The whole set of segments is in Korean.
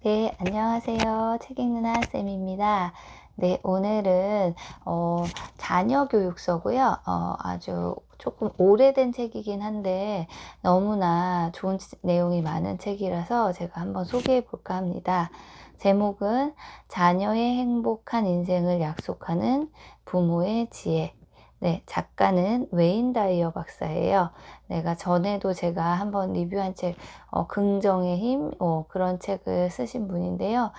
네, 안녕하세요. 책 읽는 하은쌤입니다. 네, 오늘은 자녀 교육서고요. 아주 조금 오래된 책이긴 한데 너무나 좋은 내용이 많은 책이라서 제가 한번 소개해 볼까 합니다. 제목은 자녀의 행복한 인생을 약속하는 부모의 지혜. 네, 작가는 웨인 다이어 박사예요. 내가 전에도 제가 한번 리뷰한 책, 긍정의 힘, 그런 책을 쓰신 분인데요.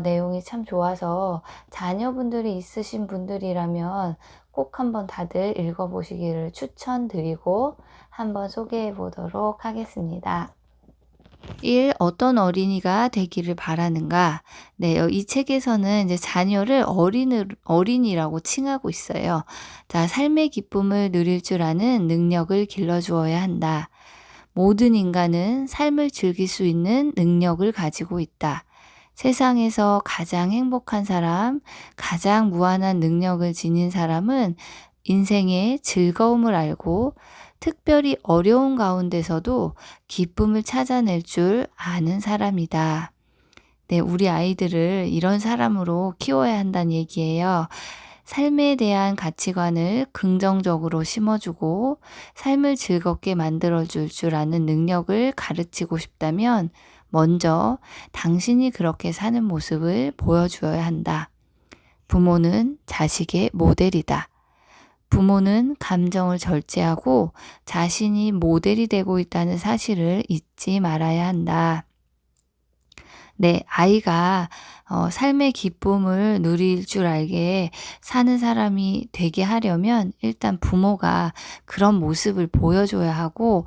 내용이 참 좋아서 자녀분들이 있으신 분들이라면 꼭 한번 다들 읽어보시기를 추천드리고 한번 소개해 보도록 하겠습니다. 1. 어떤 어린이가 되기를 바라는가? 네, 이 책에서는 이제 자녀를 어린이라고 칭하고 있어요. 자, 삶의 기쁨을 누릴 줄 아는 능력을 길러주어야 한다. 모든 인간은 삶을 즐길 수 있는 능력을 가지고 있다. 세상에서 가장 행복한 사람, 가장 무한한 능력을 지닌 사람은 인생의 즐거움을 알고 특별히 어려운 가운데서도 기쁨을 찾아낼 줄 아는 사람이다. 네, 우리 아이들을 이런 사람으로 키워야 한다는 얘기예요. 삶에 대한 가치관을 긍정적으로 심어주고 삶을 즐겁게 만들어줄 줄 아는 능력을 가르치고 싶다면 먼저 당신이 그렇게 사는 모습을 보여주어야 한다. 부모는 자식의 모델이다. 부모는 감정을 절제하고 자신이 모델이 되고 있다는 사실을 잊지 말아야 한다. 네, 아이가 삶의 기쁨을 누릴 줄 알게 사는 사람이 되게 하려면 일단 부모가 그런 모습을 보여줘야 하고,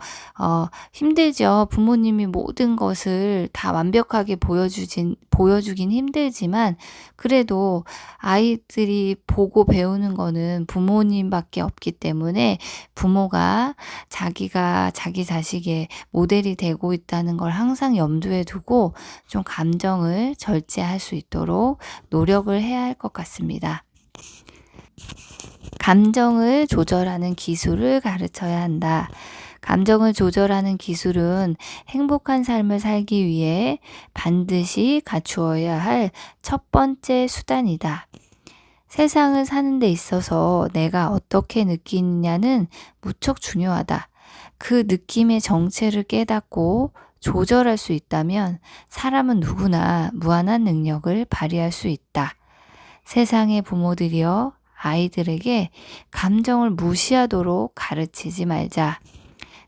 힘들죠. 부모님이 모든 것을 다 완벽하게 보여주긴 힘들지만, 그래도 아이들이 보고 배우는 거는 부모님밖에 없기 때문에 부모가 자기가 자기 자식의 모델이 되고 있다는 걸 항상 염두에 두고 좀 감정을 절제할 수 있도록 노력을 해야 할 것 같습니다. 감정을 조절하는 기술을 가르쳐야 한다. 감정을 조절하는 기술은 행복한 삶을 살기 위해 반드시 갖추어야 할 첫 번째 수단이다. 세상을 사는 데 있어서 내가 어떻게 느끼느냐는 무척 중요하다. 그 느낌의 정체를 깨닫고 조절할 수 있다면 사람은 누구나 무한한 능력을 발휘할 수 있다. 세상의 부모들이여 아이들에게 감정을 무시하도록 가르치지 말자.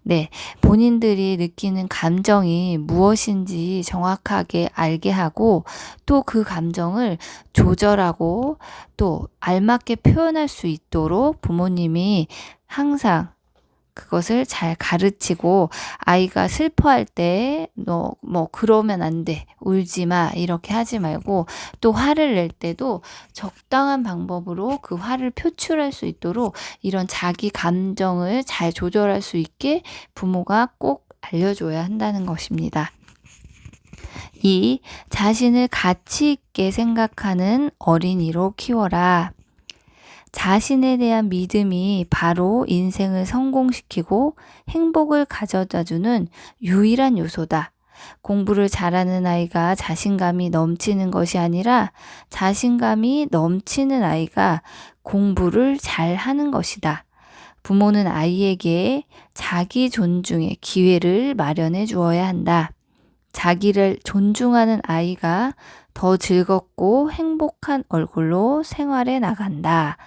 네, 본인들이 느끼는 감정이 무엇인지 정확하게 알게 하고 또 그 감정을 조절하고 또 알맞게 표현할 수 있도록 부모님이 항상 그것을 잘 가르치고 아이가 슬퍼할 때 너 뭐 그러면 안 돼. 울지 마. 이렇게 하지 말고 또 화를 낼 때도 적당한 방법으로 그 화를 표출할 수 있도록 이런 자기 감정을 잘 조절할 수 있게 부모가 꼭 알려줘야 한다는 것입니다. 2. 자신을 가치 있게 생각하는 어린이로 키워라. 자신에 대한 믿음이 바로 인생을 성공시키고 행복을 가져다주는 유일한 요소다. 공부를 잘하는 아이가 자신감이 넘치는 것이 아니라 자신감이 넘치는 아이가 공부를 잘하는 것이다. 부모는 아이에게 자기 존중의 기회를 마련해 주어야 한다. 자기를 존중하는 아이가 더 즐겁고 행복한 얼굴로 생활해 나간다.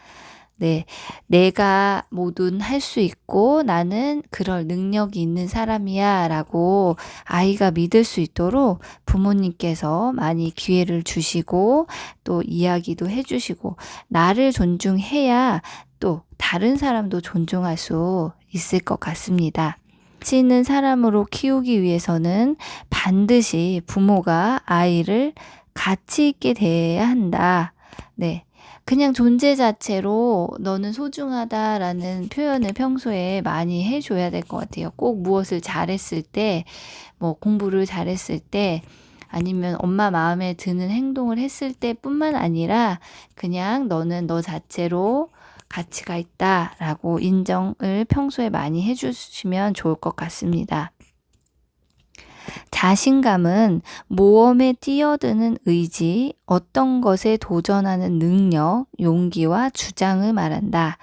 네, 내가 뭐든 할 수 있고 나는 그럴 능력이 있는 사람이야 라고 아이가 믿을 수 있도록 부모님께서 많이 기회를 주시고 또 이야기도 해주시고 나를 존중해야 또 다른 사람도 존중할 수 있을 것 같습니다. 가치 있는 사람으로 키우기 위해서는 반드시 부모가 아이를 가치 있게 대해야 한다. 네. 그냥 존재 자체로 너는 소중하다라는 표현을 평소에 많이 해줘야 될 것 같아요. 꼭 무엇을 잘했을 때, 뭐 공부를 잘했을 때, 아니면 엄마 마음에 드는 행동을 했을 때 뿐만 아니라 그냥 너는 너 자체로 가치가 있다라고 인정을 평소에 많이 해주시면 좋을 것 같습니다. 자신감은 모험에 뛰어드는 의지, 어떤 것에 도전하는 능력, 용기와 주장을 말한다.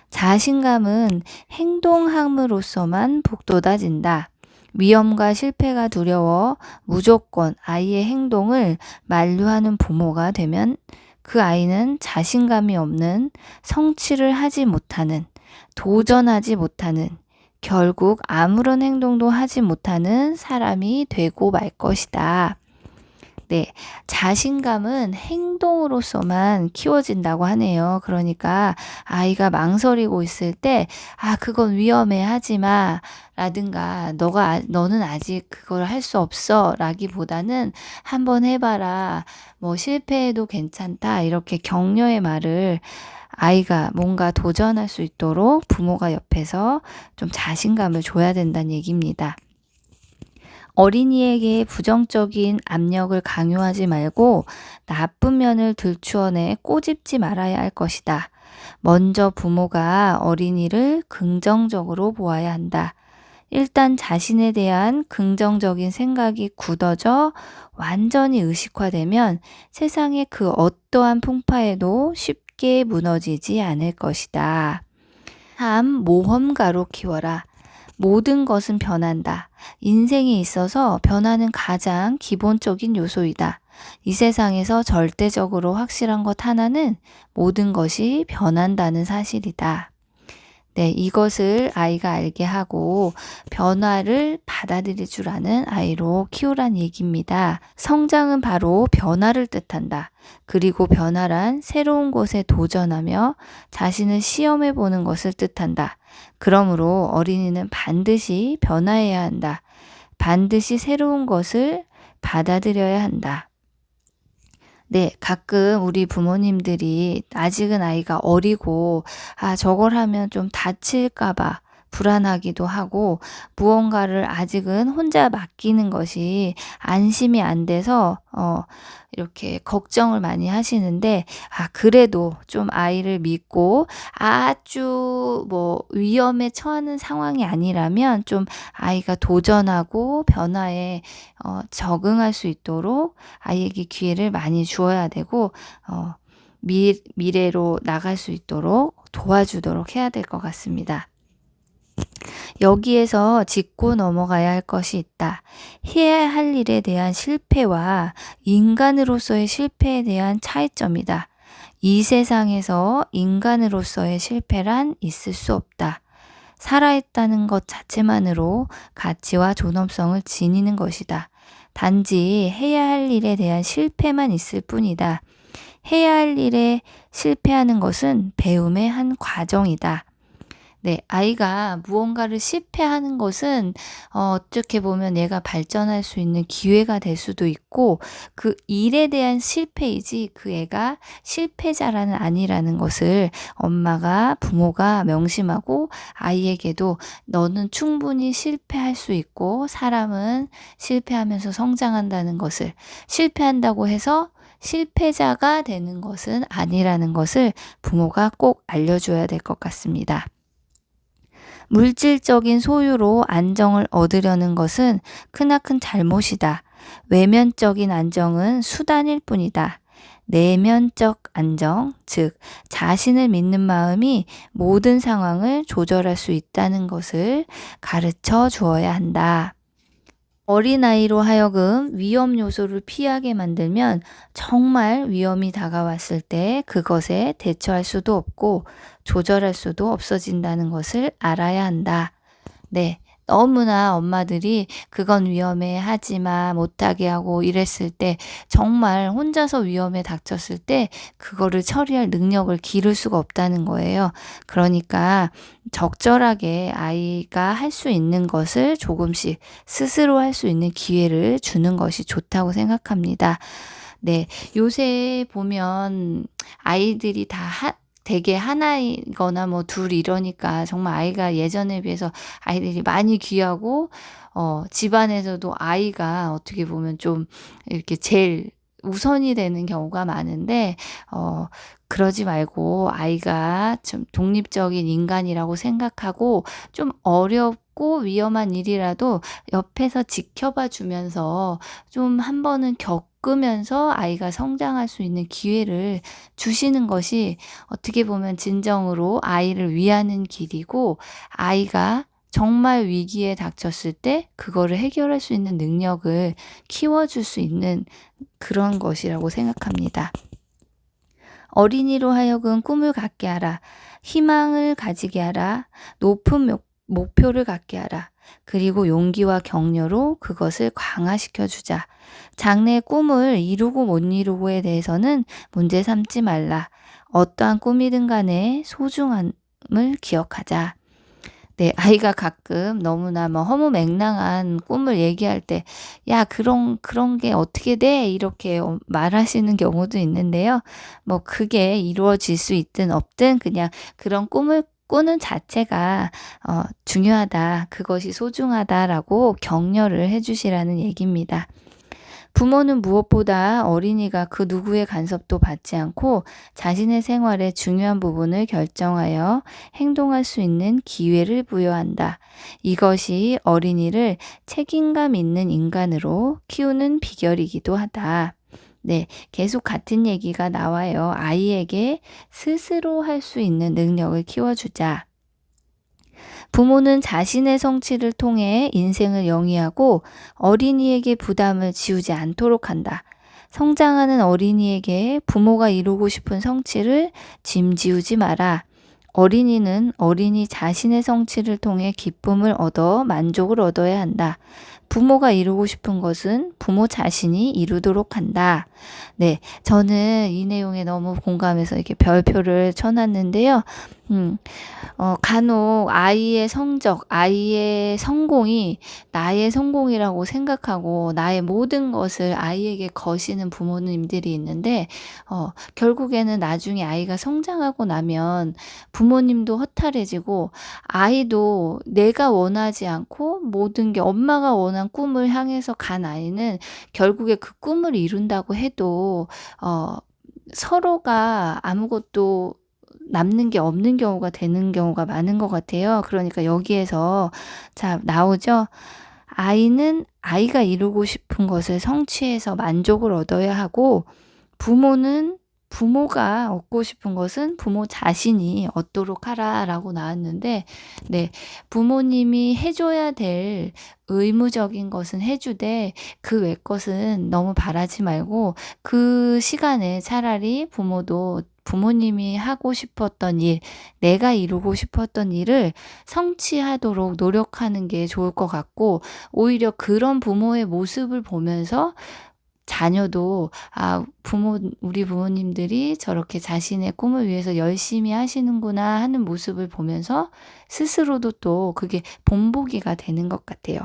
자신감은 행동함으로써만 북돋아진다. 위험과 실패가 두려워 무조건 아이의 행동을 만류하는 부모가 되면 그 아이는 자신감이 없는, 성취를 하지 못하는, 도전하지 못하는, 결국 아무런 행동도 하지 못하는 사람이 되고 말 것이다. 네, 자신감은 행동으로서만 키워진다고 하네요. 그러니까 아이가 망설이고 있을 때, 그건 위험해, 하지 마. 라든가, 너는 아직 그걸 할 수 없어. 라기보다는 한번 해봐라. 뭐 실패해도 괜찮다. 이렇게 격려의 말을 아이가 뭔가 도전할 수 있도록 부모가 옆에서 좀 자신감을 줘야 된다는 얘기입니다. 어린이에게 부정적인 압력을 강요하지 말고 나쁜 면을 들추어내 꼬집지 말아야 할 것이다. 먼저 부모가 어린이를 긍정적으로 보아야 한다. 일단 자신에 대한 긍정적인 생각이 굳어져 완전히 의식화되면 세상의 그 어떠한 풍파에도 쉽게 무너지지 않을 것이다. 3. 모험가로 키워라. 모든 것은 변한다. 인생에 있어서 변화는 가장 기본적인 요소이다. 이 세상에서 절대적으로 확실한 것 하나는 모든 것이 변한다는 사실이다. 네, 이것을 아이가 알게 하고 변화를 받아들일 줄 아는 아이로 키우란 얘기입니다. 성장은 바로 변화를 뜻한다. 그리고 변화란 새로운 것에 도전하며 자신을 시험해 보는 것을 뜻한다. 그러므로 어린이는 반드시 변화해야 한다. 반드시 새로운 것을 받아들여야 한다. 네, 가끔 우리 부모님들이 아직은 아이가 어리고, 저걸 하면 좀 다칠까봐 불안하기도 하고, 무언가를 아직은 혼자 맡기는 것이 안심이 안 돼서, 이렇게 걱정을 많이 하시는데, 그래도 좀 아이를 믿고 아주 위험에 처하는 상황이 아니라면 좀 아이가 도전하고 변화에 적응할 수 있도록 아이에게 기회를 많이 주어야 되고, 미래로 나갈 수 있도록 도와주도록 해야 될 것 같습니다. 여기에서 짚고 넘어가야 할 것이 있다. 해야 할 일에 대한 실패와 인간으로서의 실패에 대한 차이점이다. 이 세상에서 인간으로서의 실패란 있을 수 없다. 살아있다는 것 자체만으로 가치와 존엄성을 지니는 것이다. 단지 해야 할 일에 대한 실패만 있을 뿐이다. 해야 할 일에 실패하는 것은 배움의 한 과정이다. 네, 아이가 무언가를 실패하는 것은 어떻게 보면 얘가 발전할 수 있는 기회가 될 수도 있고 그 일에 대한 실패이지 그 애가 실패자라는 아니라는 것을 엄마가 부모가 명심하고 아이에게도 너는 충분히 실패할 수 있고 사람은 실패하면서 성장한다는 것을 실패한다고 해서 실패자가 되는 것은 아니라는 것을 부모가 꼭 알려줘야 될 것 같습니다. 물질적인 소유로 안정을 얻으려는 것은 크나큰 잘못이다. 외면적인 안정은 수단일 뿐이다. 내면적 안정, 즉 자신을 믿는 마음이 모든 상황을 조절할 수 있다는 것을 가르쳐 주어야 한다. 어린아이로 하여금 위험 요소를 피하게 만들면 정말 위험이 다가왔을 때 그것에 대처할 수도 없고 조절할 수도 없어진다는 것을 알아야 한다. 네. 너무나 엄마들이 그건 위험해, 하지 마, 못하게 하고 이랬을 때 정말 혼자서 위험에 닥쳤을 때 그거를 처리할 능력을 기를 수가 없다는 거예요. 그러니까 적절하게 아이가 할 수 있는 것을 조금씩 스스로 할 수 있는 기회를 주는 것이 좋다고 생각합니다. 네, 요새 보면 아이들이 되게 하나이거나 둘 이러니까 정말 아이가 예전에 비해서 아이들이 많이 귀하고 집안에서도 아이가 어떻게 보면 좀 이렇게 제일 우선이 되는 경우가 많은데 그러지 말고 아이가 좀 독립적인 인간이라고 생각하고 좀 어렵고 위험한 일이라도 옆에서 지켜봐 주면서 좀 한 번은 겪으면서 아이가 성장할 수 있는 기회를 주시는 것이 어떻게 보면 진정으로 아이를 위하는 길이고, 아이가 정말 위기에 닥쳤을 때 그거를 해결할 수 있는 능력을 키워줄 수 있는 그런 것이라고 생각합니다. 어린이로 하여금 꿈을 갖게 하라. 희망을 가지게 하라. 높은 목표를 갖게 하라. 그리고 용기와 격려로 그것을 강화시켜 주자. 장래의 꿈을 이루고 못 이루고에 대해서는 문제 삼지 말라. 어떠한 꿈이든 간에 소중함을 기억하자. 네, 아이가 가끔 너무나 허무맹랑한 꿈을 얘기할 때, 야, 그런 게 어떻게 돼? 이렇게 말하시는 경우도 있는데요. 그게 이루어질 수 있든 없든 그냥 그런 꿈을 꾸는 자체가 중요하다. 그것이 소중하다라고 격려를 해주시라는 얘기입니다. 부모는 무엇보다 어린이가 그 누구의 간섭도 받지 않고 자신의 생활의 중요한 부분을 결정하여 행동할 수 있는 기회를 부여한다. 이것이 어린이를 책임감 있는 인간으로 키우는 비결이기도 하다. 네, 계속 같은 얘기가 나와요. 아이에게 스스로 할 수 있는 능력을 키워주자. 부모는 자신의 성취를 통해 인생을 영위하고 어린이에게 부담을 지우지 않도록 한다. 성장하는 어린이에게 부모가 이루고 싶은 성취를 짐지우지 마라. 어린이는 어린이 자신의 성취를 통해 기쁨을 얻어 만족을 얻어야 한다. 부모가 이루고 싶은 것은 부모 자신이 이루도록 한다. 네, 저는 이 내용에 너무 공감해서 이렇게 별표를 쳐놨는데요. 간혹 아이의 성적, 아이의 성공이 나의 성공이라고 생각하고 나의 모든 것을 아이에게 거시는 부모님들이 있는데, 결국에는 나중에 아이가 성장하고 나면 부모님도 허탈해지고 아이도 내가 원하지 않고 모든 게 엄마가 원한 꿈을 향해서 간 아이는 결국에 그 꿈을 이룬다고 해도 서로가 아무것도 남는 게 없는 경우가 되는 경우가 많은 것 같아요. 그러니까 여기에서 자 나오죠. 아이는 아이가 이루고 싶은 것을 성취해서 만족을 얻어야 하고, 부모는 부모가 얻고 싶은 것은 부모 자신이 얻도록 하라라고 나왔는데, 네, 부모님이 해줘야 될 의무적인 것은 해주되 그 외 것은 너무 바라지 말고 그 시간에 차라리 부모님이 하고 싶었던 일, 내가 이루고 싶었던 일을 성취하도록 노력하는 게 좋을 것 같고, 오히려 그런 부모의 모습을 보면서 자녀도 우리 부모님들이 저렇게 자신의 꿈을 위해서 열심히 하시는구나 하는 모습을 보면서 스스로도 또 그게 본보기가 되는 것 같아요.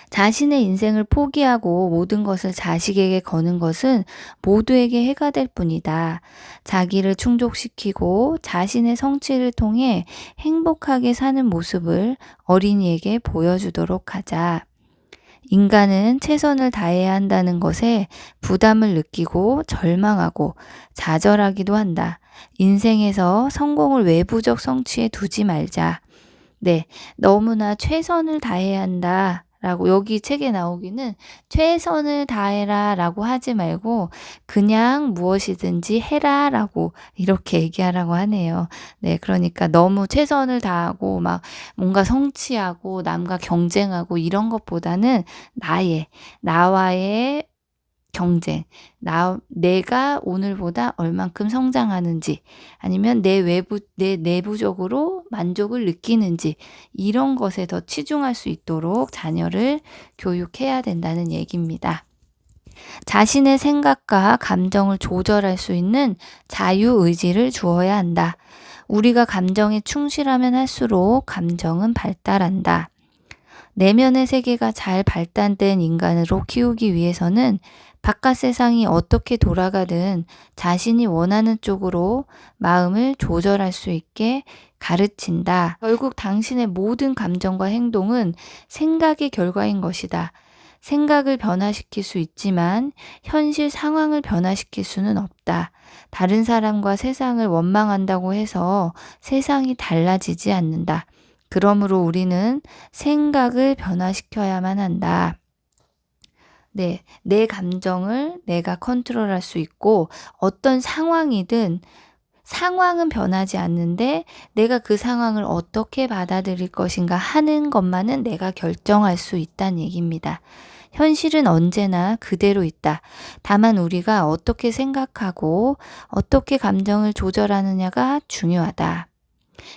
자신의 인생을 포기하고 모든 것을 자식에게 거는 것은 모두에게 해가 될 뿐이다. 자기를 충족시키고 자신의 성취를 통해 행복하게 사는 모습을 어린이에게 보여주도록 하자. 인간은 최선을 다해야 한다는 것에 부담을 느끼고 절망하고 좌절하기도 한다. 인생에서 성공을 외부적 성취에 두지 말자. 네, 너무나 최선을 다해야 한다. 라고 여기 책에 나오기는 최선을 다해라 라고 하지 말고 그냥 무엇이든지 해라 라고 이렇게 얘기하라고 하네요. 네, 그러니까 너무 최선을 다하고 뭔가 성취하고 남과 경쟁하고 이런 것보다는 나와의 경쟁, 내가 오늘보다 얼만큼 성장하는지, 아니면 내 내부적으로 만족을 느끼는지, 이런 것에 더 치중할 수 있도록 자녀를 교육해야 된다는 얘기입니다. 자신의 생각과 감정을 조절할 수 있는 자유의지를 주어야 한다. 우리가 감정에 충실하면 할수록 감정은 발달한다. 내면의 세계가 잘 발달된 인간으로 키우기 위해서는 바깥 세상이 어떻게 돌아가든 자신이 원하는 쪽으로 마음을 조절할 수 있게 가르친다. 결국 당신의 모든 감정과 행동은 생각의 결과인 것이다. 생각을 변화시킬 수 있지만 현실 상황을 변화시킬 수는 없다. 다른 사람과 세상을 원망한다고 해서 세상이 달라지지 않는다. 그러므로 우리는 생각을 변화시켜야만 한다. 네, 내 감정을 내가 컨트롤할 수 있고 어떤 상황이든 상황은 변하지 않는데 내가 그 상황을 어떻게 받아들일 것인가 하는 것만은 내가 결정할 수 있다는 얘기입니다. 현실은 언제나 그대로 있다. 다만 우리가 어떻게 생각하고 어떻게 감정을 조절하느냐가 중요하다.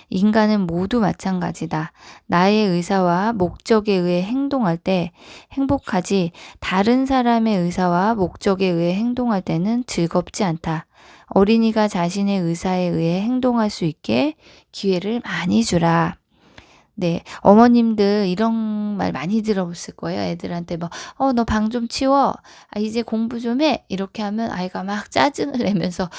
인간은 모두 마찬가지다. 나의 의사와 목적에 의해 행동할 때 행복하지, 다른 사람의 의사와 목적에 의해 행동할 때는 즐겁지 않다. 어린이가 자신의 의사에 의해 행동할 수 있게 기회를 많이 주라. 네, 어머님들 이런 말 많이 들어봤을 거예요. 애들한테 뭐, 너 방 좀 치워. 이제 공부 좀 해. 이렇게 하면 아이가 막 짜증을 내면서,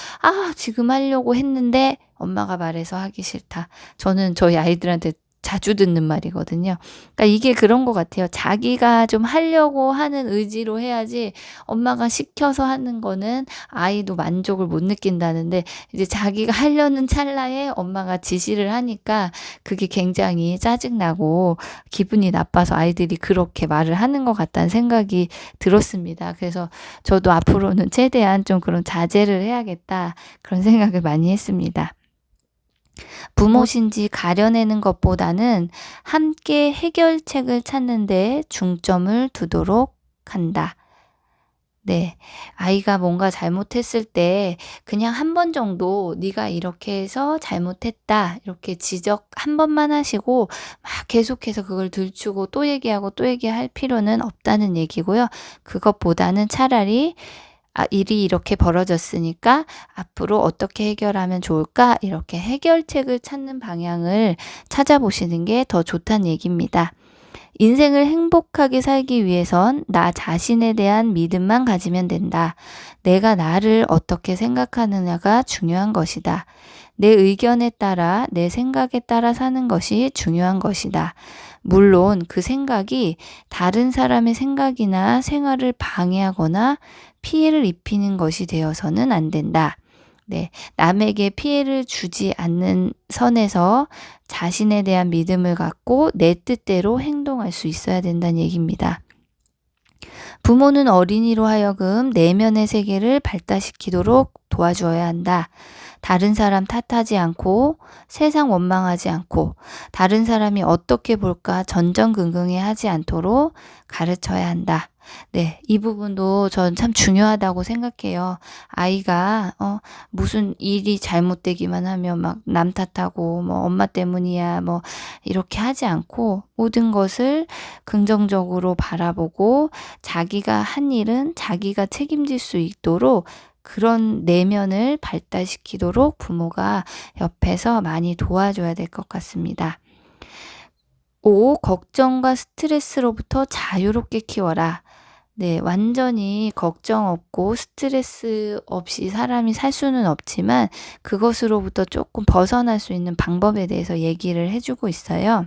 지금 하려고 했는데 엄마가 말해서 하기 싫다. 저는 저희 아이들한테 자주 듣는 말이거든요. 그러니까 이게 그런 것 같아요. 자기가 좀 하려고 하는 의지로 해야지 엄마가 시켜서 하는 거는 아이도 만족을 못 느낀다는데 이제 자기가 하려는 찰나에 엄마가 지시를 하니까 그게 굉장히 짜증나고 기분이 나빠서 아이들이 그렇게 말을 하는 것 같다는 생각이 들었습니다. 그래서 저도 앞으로는 최대한 좀 그런 자제를 해야겠다 그런 생각을 많이 했습니다. 부모신지 가려내는 것보다는 함께 해결책을 찾는 데 중점을 두도록 한다. 네, 아이가 뭔가 잘못했을 때 그냥 한 번 정도 네가 이렇게 해서 잘못했다 이렇게 지적 한 번만 하시고 막 계속해서 그걸 들추고 또 얘기하고 또 얘기할 필요는 없다는 얘기고요. 그것보다는 차라리 일이 이렇게 벌어졌으니까 앞으로 어떻게 해결하면 좋을까? 이렇게 해결책을 찾는 방향을 찾아보시는 게 더 좋다는 얘기입니다. 인생을 행복하게 살기 위해선 나 자신에 대한 믿음만 가지면 된다. 내가 나를 어떻게 생각하느냐가 중요한 것이다. 내 의견에 따라 내 생각에 따라 사는 것이 중요한 것이다. 물론 그 생각이 다른 사람의 생각이나 생활을 방해하거나 피해를 입히는 것이 되어서는 안 된다. 네, 남에게 피해를 주지 않는 선에서 자신에 대한 믿음을 갖고 내 뜻대로 행동할 수 있어야 된다는 얘기입니다. 부모는 어린이로 하여금 내면의 세계를 발달시키도록 도와주어야 한다. 다른 사람 탓하지 않고 세상 원망하지 않고 다른 사람이 어떻게 볼까 전전긍긍해 하지 않도록 가르쳐야 한다. 네, 이 부분도 전 참 중요하다고 생각해요. 아이가 무슨 일이 잘못되기만 하면 막 남 탓하고 뭐 엄마 때문이야 뭐 이렇게 하지 않고 모든 것을 긍정적으로 바라보고 자기가 한 일은 자기가 책임질 수 있도록 그런 내면을 발달시키도록 부모가 옆에서 많이 도와줘야 될 것 같습니다. 5. 걱정과 스트레스로부터 자유롭게 키워라. 네, 완전히 걱정 없고 스트레스 없이 사람이 살 수는 없지만 그것으로부터 조금 벗어날 수 있는 방법에 대해서 얘기를 해주고 있어요.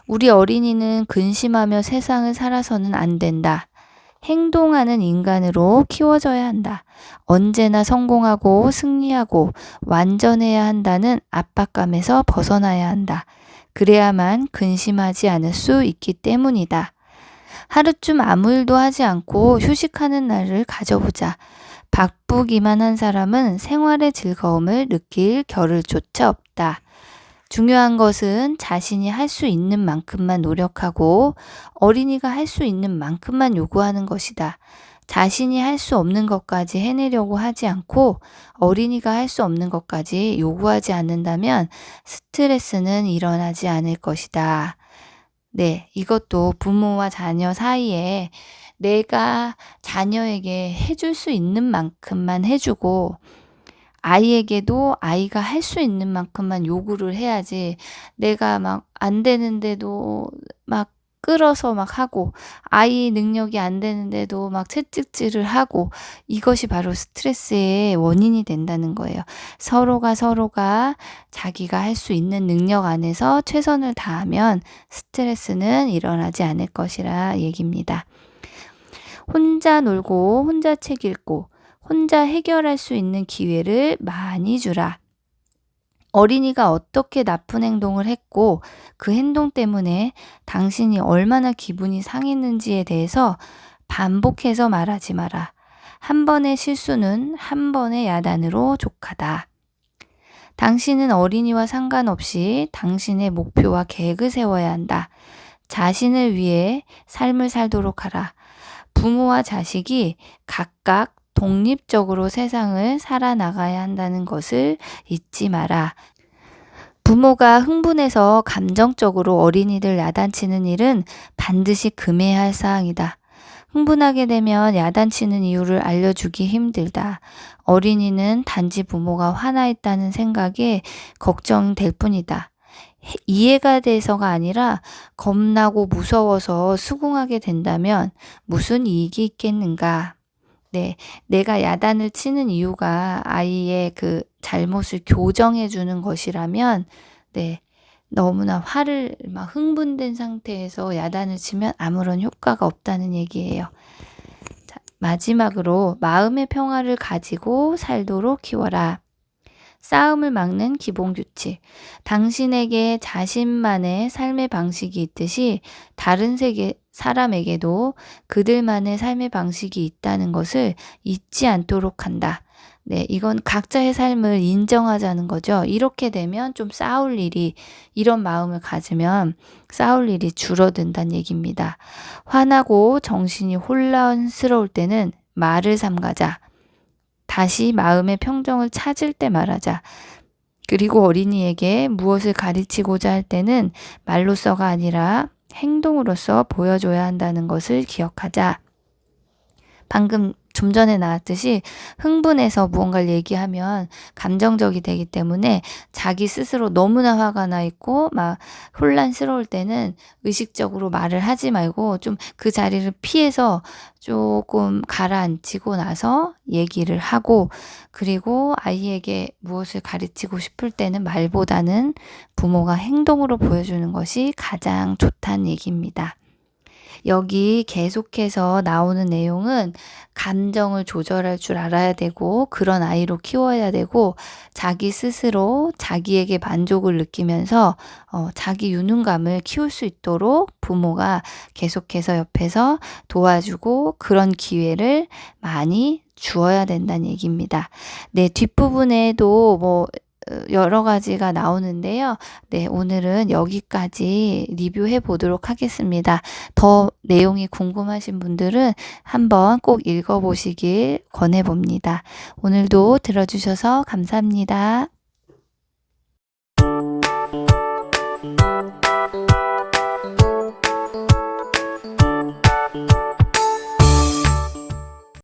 우리 어린이는 근심하며 세상을 살아서는 안 된다. 행동하는 인간으로 키워져야 한다. 언제나 성공하고 승리하고 완전해야 한다는 압박감에서 벗어나야 한다. 그래야만 근심하지 않을 수 있기 때문이다. 하루쯤 아무 일도 하지 않고 휴식하는 날을 가져보자. 바쁘기만 한 사람은 생활의 즐거움을 느낄 겨를조차 없다. 중요한 것은 자신이 할 수 있는 만큼만 노력하고 어린이가 할 수 있는 만큼만 요구하는 것이다. 자신이 할 수 없는 것까지 해내려고 하지 않고 어린이가 할 수 없는 것까지 요구하지 않는다면 스트레스는 일어나지 않을 것이다. 네, 이것도 부모와 자녀 사이에 내가 자녀에게 해줄 수 있는 만큼만 해주고 아이에게도 아이가 할 수 있는 만큼만 요구를 해야지 내가 막 안 되는데도 막 끌어서 막 하고 아이 능력이 안 되는데도 막 채찍질을 하고 이것이 바로 스트레스의 원인이 된다는 거예요. 서로가 자기가 할 수 있는 능력 안에서 최선을 다하면 스트레스는 일어나지 않을 것이라 얘기입니다. 혼자 놀고 혼자 책 읽고 혼자 해결할 수 있는 기회를 많이 주라. 어린이가 어떻게 나쁜 행동을 했고 그 행동 때문에 당신이 얼마나 기분이 상했는지에 대해서 반복해서 말하지 마라. 한 번의 실수는 한 번의 야단으로 족하다. 당신은 어린이와 상관없이 당신의 목표와 계획을 세워야 한다. 자신을 위해 삶을 살도록 하라. 부모와 자식이 각각 독립적으로 세상을 살아나가야 한다는 것을 잊지 마라. 부모가 흥분해서 감정적으로 어린이들 야단치는 일은 반드시 금해야 할 사항이다. 흥분하게 되면 야단치는 이유를 알려주기 힘들다. 어린이는 단지 부모가 화나 있다는 생각에 걱정될 뿐이다. 이해가 돼서가 아니라 겁나고 무서워서 수긍하게 된다면 무슨 이익이 있겠는가? 네, 내가 야단을 치는 이유가 아이의 그 잘못을 교정해 주는 것이라면, 네, 너무나 화를 막 흥분된 상태에서 야단을 치면 아무런 효과가 없다는 얘기예요. 자, 마지막으로 마음의 평화를 가지고 살도록 키워라. 싸움을 막는 기본 규칙. 당신에게 자신만의 삶의 방식이 있듯이 다른 세계 사람에게도 그들만의 삶의 방식이 있다는 것을 잊지 않도록 한다. 네, 이건 각자의 삶을 인정하자는 거죠. 이렇게 되면 좀 싸울 일이, 이런 마음을 가지면 싸울 일이 줄어든다는 얘기입니다. 화나고 정신이 혼란스러울 때는 말을 삼가자. 다시 마음의 평정을 찾을 때 말하자. 그리고 어린이에게 무엇을 가르치고자 할 때는 말로써가 아니라 행동으로써 보여줘야 한다는 것을 기억하자. 방금 좀 전에 나왔듯이 흥분해서 무언가를 얘기하면 감정적이 되기 때문에 자기 스스로 너무나 화가 나 있고 막 혼란스러울 때는 의식적으로 말을 하지 말고 좀 그 자리를 피해서 조금 가라앉히고 나서 얘기를 하고, 그리고 아이에게 무엇을 가르치고 싶을 때는 말보다는 부모가 행동으로 보여주는 것이 가장 좋다는 얘기입니다. 여기 계속해서 나오는 내용은 감정을 조절할 줄 알아야 되고 그런 아이로 키워야 되고 자기 스스로 자기에게 만족을 느끼면서 자기 유능감을 키울 수 있도록 부모가 계속해서 옆에서 도와주고 그런 기회를 많이 주어야 된다는 얘기입니다. 네, 뒷부분에도 뭐 여러 가지가 나오는데요. 네, 오늘은 여기까지 리뷰해 보도록 하겠습니다. 더 내용이 궁금하신 분들은 한번 꼭 읽어보시길 권해봅니다. 오늘도 들어주셔서 감사합니다.